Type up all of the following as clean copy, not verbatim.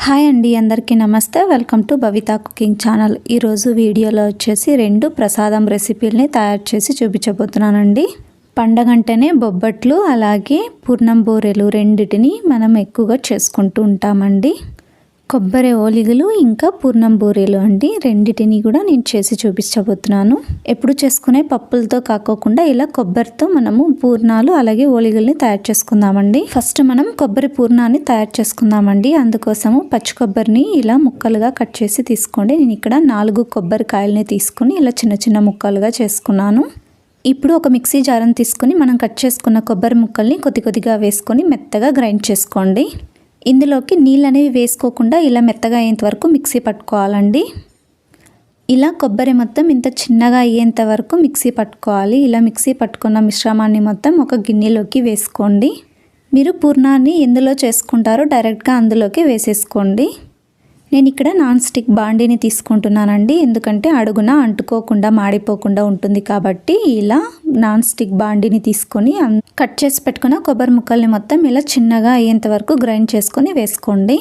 Hi అండి, అందరికీ నమస్తే. Welcome to Bhavitha cooking channel. ఈరోజు వీడియోలో వచ్చేసి 2 ప్రసాదం రెసిపీలని తయారు చేసి చూపించబోతున్నానండి. పండగంటేనే బొబ్బట్లు అలాగే పూర్ణం బూరెలు రెండిటిని మనం ఎక్కువగా చేసుకుంటూ ఉంటామండి. కొబ్బరి ఓలిగలు ఇంకా పూర్ణం బూరెలు అండి, రెండిటిని కూడా నేను చేసి చూపించబోతున్నాను. ఎప్పుడు చేసుకునే పప్పులతో కాకోకుండా ఇలా కొబ్బరితో మనము పూర్ణాలు అలాగే ఓలిగల్ని తయారు చేసుకుందామండి. ఫస్ట్ మనం కొబ్బరి పూర్ణాన్ని తయారు చేసుకుందామండి. అందుకోసము పచ్చి కొబ్బరిని ఇలా ముక్కలుగా కట్ చేసి తీసుకోండి. నేను ఇక్కడ 4 కొబ్బరికాయలని తీసుకుని ఇలా చిన్న చిన్న ముక్కలుగా చేసుకున్నాను. ఇప్పుడు ఒక మిక్సీ జార్ని తీసుకుని మనం కట్ చేసుకున్న కొబ్బరి ముక్కల్ని కొద్ది కొద్దిగా వేసుకొని మెత్తగా గ్రైండ్ చేసుకోండి. ఇందులోకి నీళ్ళు అనేవి వేసుకోకుండా ఇలా మెత్తగా అయ్యేంత వరకు మిక్సీ పట్టుకోవాలండి. ఇలా కొబ్బరి మొత్తం ఇంత చిన్నగా అయ్యేంత వరకు మిక్సీ పట్టుకోవాలి. ఇలా మిక్సీ పట్టుకున్న మిశ్రమాన్ని మొత్తం ఒక గిన్నెలోకి వేసుకోండి. మీరు పూర్ణాన్ని ఎందులో చేసుకుంటారో డైరెక్ట్గా అందులోకి వేసేసుకోండి. నేను ఇక్కడ నాన్ స్టిక్ బాండీని తీసుకుంటున్నానండి, ఎందుకంటే అడుగున అంటుకోకుండా మాడిపోకుండా ఉంటుంది కాబట్టి. ఇలా నాన్ స్టిక్ బాండీని తీసుకొని కట్ చేసి పెట్టుకున్న కొబ్బరి ముక్కల్ని మొత్తం ఇలా చిన్నగా అయ్యేంత వరకు గ్రైండ్ చేసుకొని వేసుకోండి.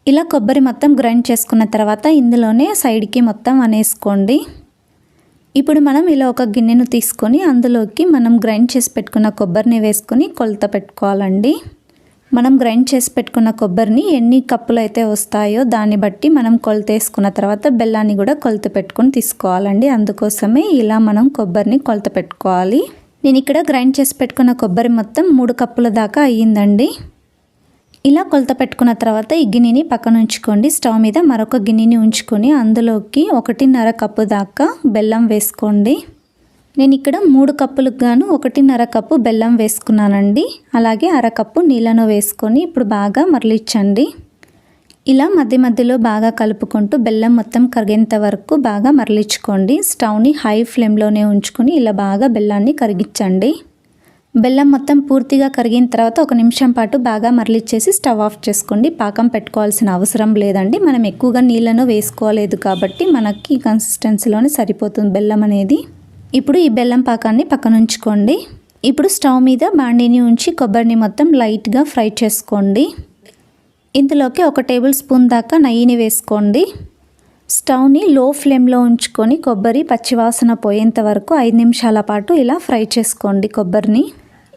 ఇలా కొబ్బరి మొత్తం గ్రైండ్ చేసుకున్న తర్వాత ఇందులోనే సైడ్కి మొత్తం అనేసుకోండి. ఇప్పుడు మనం ఇలా ఒక గిన్నెను తీసుకొని అందులోకి మనం గ్రైండ్ చేసి పెట్టుకున్న కొబ్బరిని వేసుకొని కొలత పెట్టుకోవాలండి. మనం గ్రైండ్ చేసి పెట్టుకున్న కొబ్బరిని ఎన్ని కప్పులు అయితే వస్తాయో దాన్ని బట్టి మనం కొలత వేసుకున్న తర్వాత బెల్లాన్ని కూడా కొలత పెట్టుకొని తీసుకోవాలండి. అందుకోసమే ఇలా మనం కొబ్బరిని కొలత పెట్టుకోవాలి. నేను ఇక్కడ గ్రైండ్ చేసి పెట్టుకున్న కొబ్బరి మొత్తం 3 కప్పుల దాకా అయ్యిందండి. ఇలా కొలత పెట్టుకున్న తర్వాత ఈ గిన్నెని పక్కన ఉంచుకోండి. స్టవ్ మీద మరొక గిన్నెని ఉంచుకొని అందులోకి 1.5 కప్పు దాకా బెల్లం వేసుకోండి. నేను ఇక్కడ 3 కప్పులకు గాను 1.5 కప్పు బెల్లం వేసుకున్నానండి. అలాగే 1/2 కప్పు నీళ్ళను వేసుకొని ఇప్పుడు బాగా మరలించండి. ఇలా మధ్య మధ్యలో బాగా కలుపుకుంటూ బెల్లం మొత్తం కరిగేంత వరకు బాగా మరలించుకోండి. స్టవ్ని హై ఫ్లేమ్లోనే ఉంచుకొని ఇలా బాగా బెల్లాన్ని కరిగించండి. బెల్లం మొత్తం పూర్తిగా కరిగిన తర్వాత 1 నిమిషం పాటు బాగా మరలిచ్చేసి స్టవ్ ఆఫ్ చేసుకోండి. పాకం పెట్టుకోవాల్సిన అవసరం లేదండి. మనం ఎక్కువగా నీళ్ళను వేసుకోలేదు కాబట్టి మనకి కన్సిస్టెన్సీలోనే సరిపోతుంది బెల్లం అనేది. ఇప్పుడు ఈ బెల్లం పాకాన్ని పక్కన ఉంచుకోండి. ఇప్పుడు స్టవ్ మీద బాండీని ఉంచి కొబ్బరిని మొత్తం లైట్గా ఫ్రై చేసుకోండి. ఇందులోకి 1 టేబుల్ స్పూన్ దాకా నెయ్యిని వేసుకోండి. స్టవ్ని లో ఫ్లేమ్లో ఉంచుకొని కొబ్బరి పచ్చివాసన పోయేంత వరకు 5 నిమిషాల పాటు ఇలా ఫ్రై చేసుకోండి కొబ్బరిని.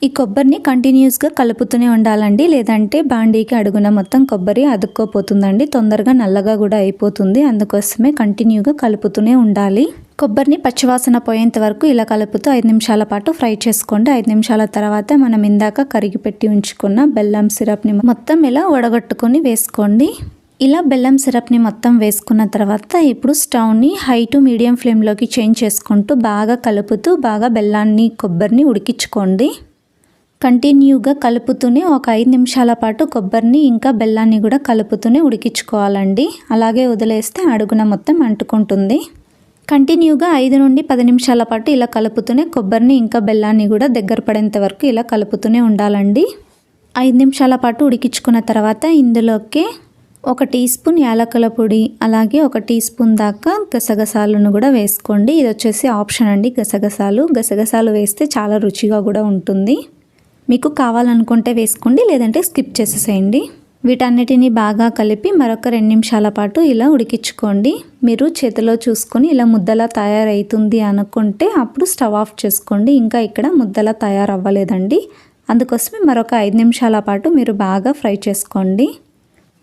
ఈ కొబ్బరిని కంటిన్యూస్గా కలుపుతూనే ఉండాలండి, లేదంటే బాండీకి అడుగున మొత్తం కొబ్బరి అతుక్కోపోతుందండి, తొందరగా నల్లగా కూడా అయిపోతుంది. అందుకోసమే కంటిన్యూగా కలుపుతూనే ఉండాలి. కొబ్బరిని పచ్చివాసన పోయేంత వరకు ఇలా కలుపుతూ 5 నిమిషాల పాటు ఫ్రై చేసుకోండి. 5 నిమిషాల తర్వాత మనం ఇందాక కరిగి పెట్టి ఉంచుకున్న బెల్లం సిరప్ని మొత్తం ఇలా వడగట్టుకొని వేసుకోండి. ఇలా బెల్లం సిరప్ని మొత్తం వేసుకున్న తర్వాత ఇప్పుడు స్టవ్ని హై టు మీడియం ఫ్లేమ్లోకి చేంజ్ చేసుకుంటూ బాగా కలుపుతూ బాగా బెల్లాన్ని కొబ్బరిని ఉడికించుకోండి. కంటిన్యూగా కలుపుతూనే ఒక 5 నిమిషాల పాటు కొబ్బరిని ఇంకా బెల్లాన్ని కూడా కలుపుతూనే ఉడికించుకోవాలండి. అలాగే వదిలేస్తే అడుగున మొత్తం అంటుకుంటుంది. కంటిన్యూగా 5 నుండి 10 నిమిషాల పాటు ఇలా కలుపుతూనే కొబ్బరిని ఇంకా బెల్లాన్ని కూడా దగ్గర పడేంత వరకు ఇలా కలుపుతూనే ఉండాలండి. 5 నిమిషాల పాటు ఉడికించుకున్న తర్వాత ఇందులోకి 1 టీ స్పూన్ యాలకుల పొడి అలాగే 1 టీ స్పూన్ దాకా గసగసాలను కూడా వేసుకోండి. ఇది వచ్చేసి ఆప్షన్ అండి. గసగసాలు వేస్తే చాలా రుచిగా కూడా ఉంటుంది. మీకు కావాలనుకుంటే వేసుకోండి, లేదంటే స్కిప్ చేసేసేయండి. వీటన్నిటిని బాగా కలిపి మరొక 2 నిమిషాల పాటు ఇలా ఉడికించుకోండి. మీరు చేతిలో చూసుకొని ఇలా ముద్దలా తయారవుతుంది అనుకుంటే అప్పుడు స్టవ్ ఆఫ్ చేసుకోండి. ఇంకా ఇక్కడ ముద్దలా తయారవ్వలేదండి, అందుకోసమే మరొక 5 నిమిషాల పాటు మీరు బాగా ఫ్రై చేసుకోండి.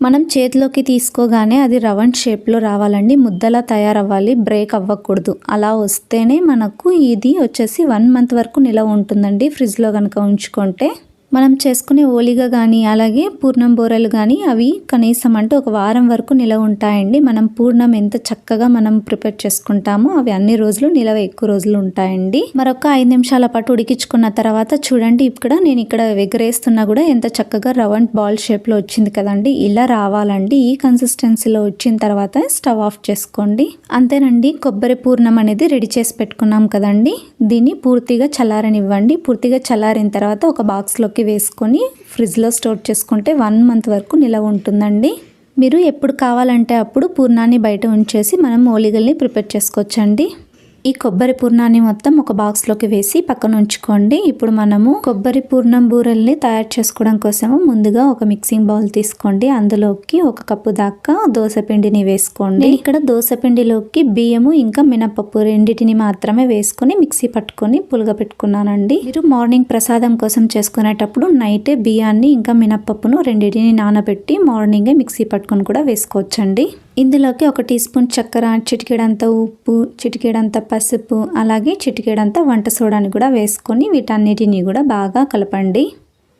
మనం చేతిలోకి తీసుకోగానే అది రౌండ్ షేప్లో రావాలండి, ముద్దలా తయారవ్వాలి, బ్రేక్ అవ్వకూడదు. అలా వస్తేనే మనకు ఇది వచ్చేసి 1 మంత్ వరకు నిలవ ఉంటుందండి ఫ్రిడ్జ్లో కనుక ఉంచుకుంటే. మనం చేసుకునే ఓలిగ కానీ అలాగే పూర్ణం బూరెలు కానీ అవి కనీసం అంటే 1 వారం వరకు నిలవ ఉంటాయండి. మనం పూర్ణం ఎంత చక్కగా మనం ప్రిపేర్ చేసుకుంటామో అవి అన్ని రోజులు నిలవ ఎక్కువ రోజులు ఉంటాయండి. మరొక 5 నిమిషాల పాటు ఉడికించుకున్న తర్వాత చూడండి, నేను ఇక్కడ ఎగరేస్తున్నా కూడా ఎంత చక్కగా రౌండ్ బాల్ షేప్లో వచ్చింది కదండి. ఇలా రావాలండి. ఈ కన్సిస్టెన్సీలో వచ్చిన తర్వాత స్టవ్ ఆఫ్ చేసుకోండి. అంతేనండి, కొబ్బరి పూర్ణం అనేది రెడీ చేసి పెట్టుకున్నాం కదండి. దీన్ని పూర్తిగా చల్లారనివ్వండి. పూర్తిగా చల్లారిన తర్వాత ఒక బాక్స్లోకి వేసుకొని ఫ్రిడ్జ్లో స్టోర్ చేసుకుంటే 1 మంత్ వరకు నిలవ ఉంటుందండి. మీరు ఎప్పుడు కావాలంటే అప్పుడు పూర్ణాన్ని బయట ఉంచేసి మనం ఓలిగల్ని ప్రిపేర్ చేసుకోవచ్చండి. ఈ కొబ్బరి పూర్ణాన్ని మొత్తం ఒక బాక్స్లోకి వేసి పక్కన ఉంచుకోండి. ఇప్పుడు మనము కొబ్బరి పూర్ణం బూరెల్ని తయారు చేసుకోవడం కోసము ముందుగా ఒక మిక్సింగ్ బౌల్ తీసుకోండి. అందులోకి 1 కప్పు దాకా దోసపిండిని వేసుకోండి. ఇక్కడ దోసపిండిలోకి బియ్యము ఇంకా మినపప్పు రెండింటిని మాత్రమే వేసుకొని మిక్సీ పట్టుకొని పులుగ పెట్టుకున్నానండి. మీరు మార్నింగ్ ప్రసాదం కోసం చేసుకునేటప్పుడు నైటే బియ్యాన్ని ఇంకా మినపప్పును రెండింటిని నానబెట్టి మార్నింగే మిక్సీ పట్టుకొని కూడా వేసుకోవచ్చండి. ఇందులోకి 1 టీ స్పూన్ చక్కెర, చిటికెడంత ఉప్పు, చిటికెడంత పసుపు, అలాగే చిటికెడంత వంట సోడాని కూడా వేసుకొని వీటన్నిటిని కూడా బాగా కలపండి.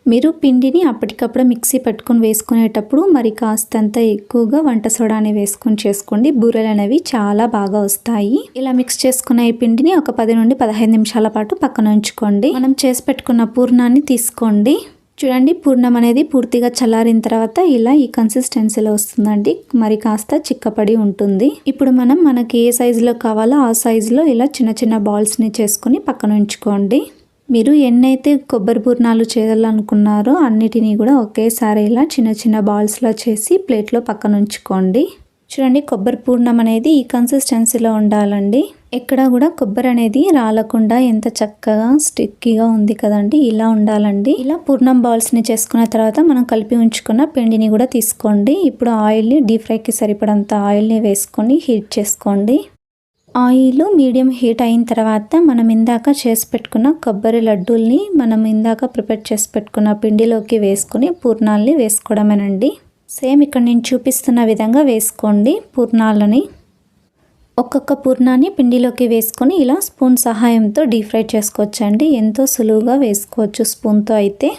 మీరు పిండిని అప్పటికప్పుడు మిక్సీ పెట్టుకొని వేసుకునేటప్పుడు మరి కాస్తంత ఎక్కువగా వంట సోడాని వేసుకొని చేసుకోండి. బూరెలు అనేవి చాలా బాగా వస్తాయి. ఇలా మిక్స్ చేసుకున్న ఈ పిండిని ఒక 10 నుండి 15 నిమిషాల పాటు పక్కన ఉంచుకోండి. మనం చేసి పెట్టుకున్న పూర్ణాన్ని తీసుకోండి. చూడండి, పూర్ణం అనేది పూర్తిగా చల్లారిన తర్వాత ఇలా ఈ కన్సిస్టెన్సీలో వస్తుందండి. మరి కాస్త చిక్కపడి ఉంటుంది. ఇప్పుడు మనకి ఏ సైజులో కావాలో ఆ సైజులో ఇలా చిన్న చిన్న బాల్స్ని చేసుకొని పక్కన ఉంచుకోండి. మీరు ఎన్నైతే కొబ్బరి పూర్ణాలు చేయాలనుకున్నారో అన్నిటినీ కూడా ఒకేసారి ఇలా చిన్న చిన్న బాల్స్లో చేసి ప్లేట్లో పక్కన ఉంచుకోండి. చూడండి, కొబ్బరి పూర్ణం అనేది ఈ కన్సిస్టెన్సీలో ఉండాలండి. ఎక్కడ కూడా కొబ్బరి అనేది రాలకుండా ఎంత చక్కగా స్టిక్కీగా ఉంది కదండి, ఇలా ఉండాలండి. ఇలా పూర్ణం బాల్స్ని చేసుకున్న తర్వాత మనం కలిపి ఉంచుకున్న పిండిని కూడా తీసుకోండి. ఇప్పుడు ఆయిల్ని డీప్ ఫ్రైకి సరిపడంత ఆయిల్ని వేసుకొని హీట్ చేసుకోండి. ఆయిల్ మీడియం హీట్ అయిన తర్వాత మనం ఇందాక చేసి పెట్టుకున్న కొబ్బరి లడ్డూల్ని మనం ఇందాక ప్రిపేర్ చేసి పెట్టుకున్న పిండిలోకి వేసుకొని పూర్ణాలని వేసుకోవడమేనండి. సేమ్ ఇక్కడ నేను చూపిస్తున్న విధంగా వేసుకోండి. పూర్ణాలని ఒక్కొక్క పూర్ణాన్ని పిండిలోకి వేసుకొని ఇలా స్పూన్ సహాయంతో డీప్ ఫ్రై చేసుకోవచ్చండి. ఎంతో సులువుగా వేసుకోవచ్చు స్పూన్తో అయితే.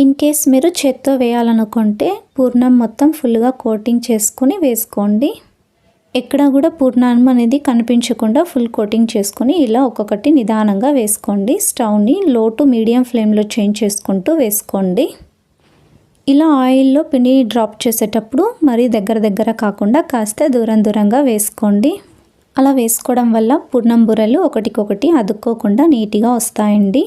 ఇన్ కేస్ మీరు చేత్తో వేయాలనుకుంటే పూర్ణం మొత్తం ఫుల్గా కోటింగ్ చేసుకొని వేసుకోండి. ఎక్కడ కూడా పూర్ణం అనేది కనిపించకుండా ఫుల్ కోటింగ్ చేసుకొని ఇలా ఒక్కొక్కటి నిదానంగా వేసుకోండి. స్టవ్ని లో టు మీడియం ఫ్లేమ్లో చేంజ్ చేసుకుంటూ వేసుకోండి. ఇలా ఆయిల్లో పిండి డ్రాప్ చేసేటప్పుడు మరీ దగ్గర కాకుండా కాస్త దూరంగా వేసుకోండి. అలా వేసుకోవడం వల్ల పూర్ణం బూరెలు ఒకటికొకటి అతుక్కోకుండా నీట్గా వస్తాయండి.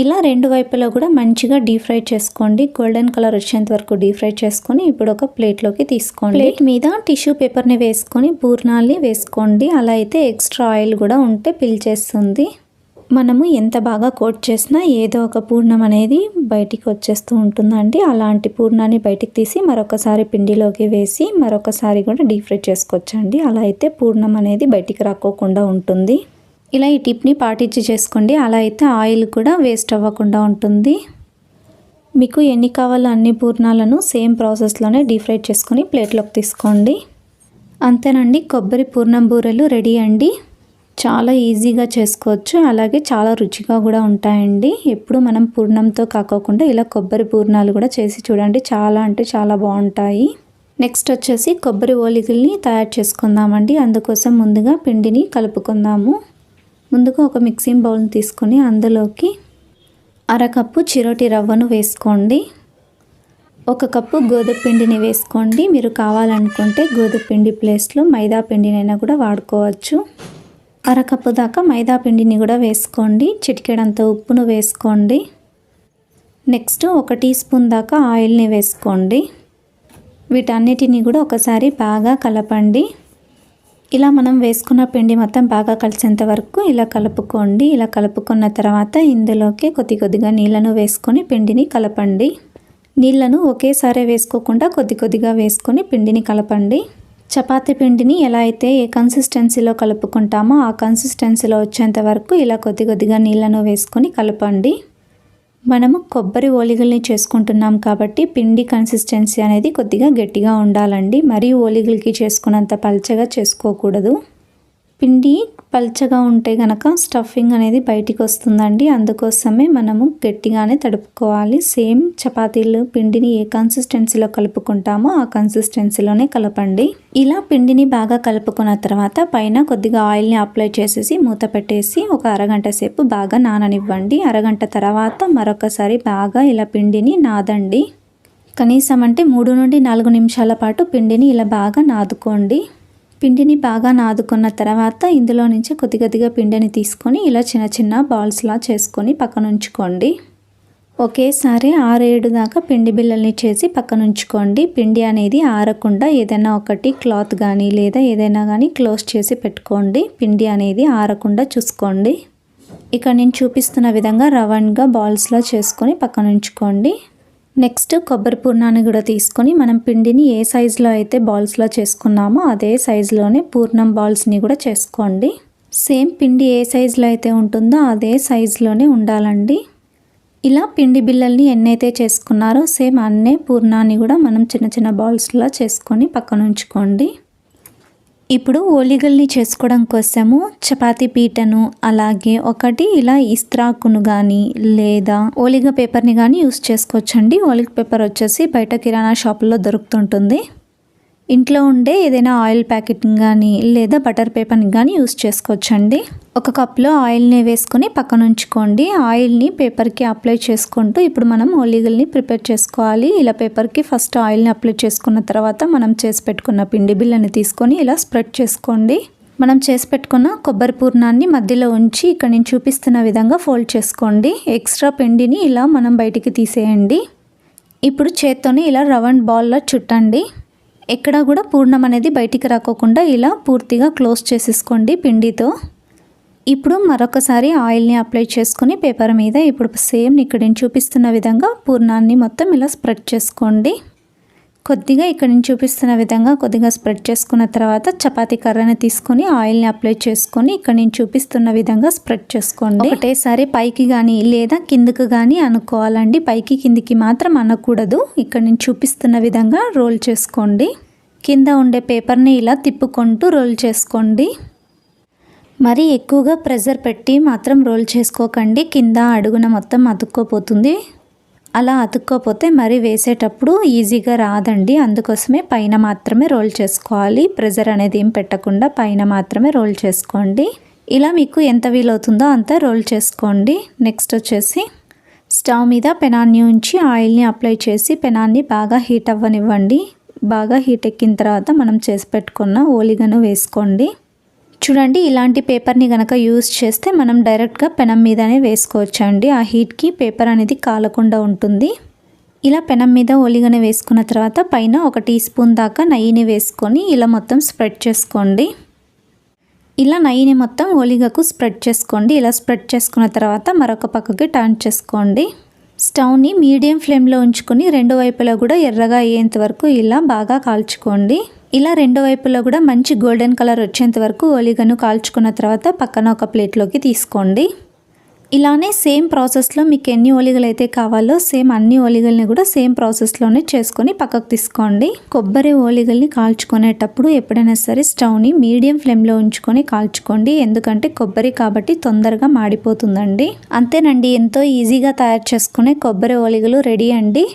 ఇలా 2 వైపులా కూడా మంచిగా డీప్ ఫ్రై చేసుకోండి. గోల్డెన్ కలర్ వచ్చేంత వరకు డీప్ ఫ్రై చేసుకొని ఇప్పుడు ఒక ప్లేట్లోకి తీసుకోండి. ప్లేట్ మీద టిష్యూ పేపర్ని వేసుకొని పూర్ణాలని వేసుకోండి. అలా అయితే ఎక్స్ట్రా ఆయిల్ కూడా ఉంటే పీల్చేస్తుంది. మనము ఎంత బాగా కోట్ చేసినా ఏదో ఒక పూర్ణం అనేది బయటికి వచ్చేస్తూ ఉంటుందండి. అలాంటి పూర్ణాన్ని బయటికి తీసి మరొకసారి పిండిలోకి వేసి మరొకసారి కూడా డీప్ ఫ్రై చేసుకోవచ్చండి. అలా అయితే పూర్ణం అనేది బయటికి రాకోకుండా ఉంటుంది. ఇలా ఈ టిప్ని పాటించి చేసుకోండి. అలా అయితే ఆయిల్ కూడా వేస్ట్ అవ్వకుండా ఉంటుంది. మీకు ఎన్ని కావాలో అన్ని పూర్ణాలను సేమ్ ప్రాసెస్లోనే డీప్ ఫ్రై చేసుకొని ప్లేట్లోకి తీసుకోండి. అంతేనండి, కొబ్బరి పూర్ణం బూరెలు రెడీ అండి. చాలా ఈజీగా చేసుకోవచ్చు, అలాగే చాలా రుచిగా కూడా ఉంటాయండి. ఎప్పుడు మనం పూర్ణంతో కాకోకుండా ఇలా కొబ్బరి పూర్ణాలు కూడా చేసి చూడండి, చాలా అంటే చాలా బాగుంటాయి. నెక్స్ట్ వచ్చేసి కొబ్బరి ఓలికల్ని తయారు చేసుకుందామండి. అందుకోసం ముందుగా పిండిని కలుపుకుందాము. ముందుగా ఒక మిక్సింగ్ బౌల్ని తీసుకొని అందులోకి 1/2 కప్పు చిరోటి రవ్వను వేసుకోండి. 1 కప్పు గోధుమ పిండిని వేసుకోండి. మీరు కావాలనుకుంటే గోధుమ పిండి ప్లేస్లో మైదా పిండినైనా కూడా వాడుకోవచ్చు. 1/2 కప్పు దాకా మైదా పిండిని కూడా వేసుకోండి. చిటికెడంత ఉప్పును వేసుకోండి. నెక్స్ట్ 1 టీ స్పూన్ దాకా ఆయిల్ని వేసుకోండి. వీటన్నిటిని కూడా ఒకసారి బాగా కలపండి. ఇలా మనం వేసుకున్న పిండి మొత్తం బాగా కలిసేంత వరకు ఇలా కలుపుకోండి. ఇలా కలుపుకున్న తర్వాత ఇందులోకి కొద్దిగా నీళ్ళను వేసుకొని పిండిని కలపండి. నీళ్ళను ఒకేసారి వేసుకోకుండా కొద్దిగా వేసుకొని పిండిని కలపండి. చపాతీ పిండిని ఎలా అయితే ఏ కన్సిస్టెన్సీలో కలుపుకుంటామో ఆ కన్సిస్టెన్సీలో వచ్చేంత వరకు ఇలా కొద్దిగా నీళ్ళను వేసుకొని కలపండి. మనము కొబ్బరి ఓలిగల్ని చేసుకుంటున్నాం కాబట్టి పిండి కన్సిస్టెన్సీ అనేది కొద్దిగా గట్టిగా ఉండాలండి. మరీ ఓలిగలకి చేసుకున్నంత పల్చగా చేసుకోకూడదు. పిండి పల్చగా ఉంటే గనక స్టఫింగ్ అనేది బయటికి వస్తుందండి. అందుకోసమే మనము గట్టిగానే తడుపుకోవాలి. సేమ్ చపాతీలు పిండిని ఏ కన్సిస్టెన్సీలో కలుపుకుంటామో ఆ కన్సిస్టెన్సీలోనే కలపండి. ఇలా పిండిని బాగా కలుపుకున్న తర్వాత పైన కొద్దిగా ఆయిల్ని అప్లై చేసేసి మూత పెట్టేసి ఒక అరగంట సేపు బాగా నాననివ్వండి. అరగంట తర్వాత మరొకసారి బాగా ఇలా పిండిని నాదండి. కనీసం అంటే 3 నుండి 4 నిమిషాల పాటు పిండిని ఇలా బాగా నాదుకోండి. పిండిని బాగా నాదుకున్న తర్వాత ఇందులో నుంచి కొద్దిగా పిండిని తీసుకొని ఇలా చిన్న బాల్స్లా చేసుకొని పక్కన ఉంచుకోండి. ఒకేసారి 6-7 దాకా పిండి బిళ్ళల్ని చేసి పక్కన ఉంచుకోండి. పిండి అనేది ఆరకుండా ఏదైనా ఒకటి క్లాత్ కానీ లేదా ఏదైనా కానీ క్లోజ్ చేసి పెట్టుకోండి. పిండి అనేది ఆరకుండా చూసుకోండి. ఇక్కడ నేను చూపిస్తున్న విధంగా రౌండ్గా బాల్స్లో చేసుకొని పక్కన ఉంచుకోండి. నెక్స్ట్ కొబ్బరి పూర్ణాన్ని కూడా తీసుకొని మనం పిండిని ఏ సైజులో అయితే బాల్స్లో చేసుకున్నామో అదే సైజులోనే పూర్ణం బాల్స్ని కూడా చేసుకోండి. సేమ్ పిండి ఏ సైజులో అయితే ఉంటుందో అదే సైజులోనే ఉండాలండి. ఇలా పిండి బిళ్ళల్ని ఎన్నైతే చేసుకున్నారో సేమ్ అన్నే పూర్ణాన్ని కూడా మనం చిన్న చిన్న బాల్స్లా చేసుకొని పక్కన ఉంచుకోండి. ఇప్పుడు ఓలిగల్ని చేసుకోవడం కోసము చపాతీ పీటను అలాగే ఒకటి ఇలా ఇస్త్రాకును కానీ లేదా ఓలిగ పేపర్ని కానీ యూస్ చేసుకోవచ్చండి. ఓలిగ పేపర్ వచ్చేసి బయట కిరాణా షాపుల్లో దొరుకుతుంటుంది. ఇంట్లో ఉండే ఏదైనా ఆయిల్ ప్యాకెట్ని కానీ లేదా బటర్ పేపర్ని కానీ యూస్ చేసుకోవచ్చండి. ఒక కప్లో ఆయిల్ని వేసుకొని పక్కన ఉంచుకోండి. ఆయిల్ని పేపర్కి అప్లై చేసుకుంటూ ఇప్పుడు మనం ఓలిగల్ని ప్రిపేర్ చేసుకోవాలి. ఇలా పేపర్కి ఫస్ట్ ఆయిల్ని అప్లై చేసుకున్న తర్వాత మనం చేసి పెట్టుకున్న పిండి బిళ్ళని తీసుకొని ఇలా స్ప్రెడ్ చేసుకోండి. మనం చేసి పెట్టుకున్న కొబ్బరి పూర్ణాన్ని మధ్యలో ఉంచి ఇక్కడ నేను చూపిస్తున్న విధంగా ఫోల్డ్ చేసుకోండి. ఎక్స్ట్రా పిండిని ఇలా మనం బయటికి తీసేయండి. ఇప్పుడు చేత్తోనే ఇలా రౌండ్ బాల్లో చుట్టండి. ఎక్కడా కూడా పూర్ణం అనేది బయటికి రాకోకుండా ఇలా పూర్తిగా క్లోజ్ చేసేసుకోండి పిండితో. ఇప్పుడు మరొకసారి ఆయిల్ని అప్లై చేసుకొని పేపర్ మీద ఇప్పుడు సేమ్ ఇక్కడ నేను చూపిస్తున్న విధంగా పూర్ణాన్ని మొత్తం ఇలా స్ప్రెడ్ చేసుకోండి. కొద్దిగా ఇక్కడ నేను చూపిస్తున్న విధంగా కొద్దిగా స్ప్రెడ్ చేసుకున్న తర్వాత చపాతీ కర్రని తీసుకొని ఆయిల్ని అప్లై చేసుకొని ఇక్కడ నేను చూపిస్తున్న విధంగా స్ప్రెడ్ చేసుకోండి. ఒకటేసారి పైకి కానీ లేదా కిందకు కానీ అనుకోవాలండి. పైకి కిందికి మాత్రం అనకూడదు. ఇక్కడ నేను చూపిస్తున్న విధంగా రోల్ చేసుకోండి. కింద ఉండే పేపర్ని ఇలా తిప్పుకుంటూ రోల్ చేసుకోండి. మరి ఎక్కువగా ప్రెషర్ పెట్టి మాత్రం రోల్ చేసుకోకండి. కింద అడుగున మొత్తం అతుక్కోపోతుంది. అలా అతుక్కోపోతే మరి వేసేటప్పుడు ఈజీగా రాదండి. అందుకోసమే పైన మాత్రమే రోల్ చేసుకోవాలి. ప్రెషర్ అనేది ఏం పెట్టకుండా పైన మాత్రమే రోల్ చేసుకోండి. ఇలా మీకు ఎంత వీలవుతుందో అంత రోల్ చేసుకోండి. నెక్స్ట్ వచ్చేసి స్టవ్ మీద పెనాన్ని ఉంచి ఆయిల్ని అప్లై చేసి పెనాన్ని బాగా హీట్ అవ్వనివ్వండి. బాగా హీట్ ఎక్కిన తర్వాత మనం చేసి పెట్టుకున్న ఓలిగను వేసుకోండి. చూడండి, ఇలాంటి పేపర్ని కనుక యూస్ చేస్తే మనం డైరెక్ట్గా పెనం మీదనే వేసుకోవచ్చండి. ఆ హీట్కి పేపర్ అనేది కాలకుండా ఉంటుంది. ఇలా పెనం మీద ఓలిగను వేసుకున్న తర్వాత పైన 1 టీ స్పూన్ దాకా నెయ్యిని వేసుకొని ఇలా మొత్తం స్ప్రెడ్ చేసుకోండి. ఇలా నెయ్యిని మొత్తం ఓలిగకు స్ప్రెడ్ చేసుకోండి. ఇలా స్ప్రెడ్ చేసుకున్న తర్వాత మరొక పక్కకి టర్న్ చేసుకోండి. స్టవ్ని మీడియం ఫ్లేమ్లో ఉంచుకొని రెండు వైపులా కూడా ఎర్రగా అయ్యేంత వరకు ఇలా బాగా కాల్చుకోండి. ఇలా రెండు వైపులా కూడా మంచి గోల్డెన్ కలర్ వచ్చేంత వరకు ఓలిగను కాల్చుకున్న తర్వాత పక్కన ఒక ప్లేట్లోకి తీసుకోండి. ఇలానే సేమ్ ప్రాసెస్లో మీకు ఎన్ని ఓలిగలు అయితే కావాలో సేమ్ అన్ని ఓలిగల్ని కూడా సేమ్ ప్రాసెస్లోనే చేసుకొని పక్కకు తీసుకోండి. కొబ్బరి ఓలిగల్ని కాల్చుకునేటప్పుడు ఎప్పుడైనా సరే స్టవ్ని మీడియం ఫ్లేమ్లో ఉంచుకొని కాల్చుకోండి. ఎందుకంటే కొబ్బరి కాబట్టి తొందరగా మాడిపోతుందండి. అంతేనండి, ఎంతో ఈజీగా తయారు చేసుకునే కొబ్బరి ఓలిగలు రెడీ అండి.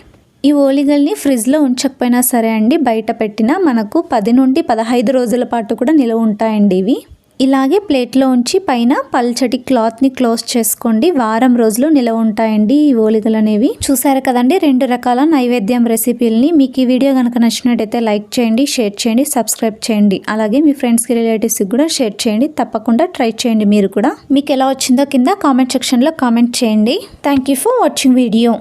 ఈ ఓలిగల్ని ఫ్రిడ్జ్లో ఉంచకపోయినా సరే అండి, బయట పెట్టినా మనకు 10 నుండి 15 రోజుల పాటు కూడా నిల్వ ఉంటాయండి ఇవి. ఇలాగే ప్లేట్లో ఉంచి పైన పల్చటి క్లాత్ని క్లోజ్ చేసుకోండి. వారం రోజులు నిలవ ఉంటాయండి ఈ ఓలిగలు అనేవి. చూసారు కదండి 2 రకాల నైవేద్యం రెసిపీలని. మీకు ఈ వీడియో కనుక నచ్చినట్టయితే లైక్ చేయండి, షేర్ చేయండి, సబ్స్క్రైబ్ చేయండి. అలాగే మీ ఫ్రెండ్స్కి రిలేటివ్స్కి కూడా షేర్ చేయండి. తప్పకుండా ట్రై చేయండి మీరు కూడా. మీకు ఎలా వచ్చిందో కింద కామెంట్ సెక్షన్లో కామెంట్ చేయండి. Thank you for watching video.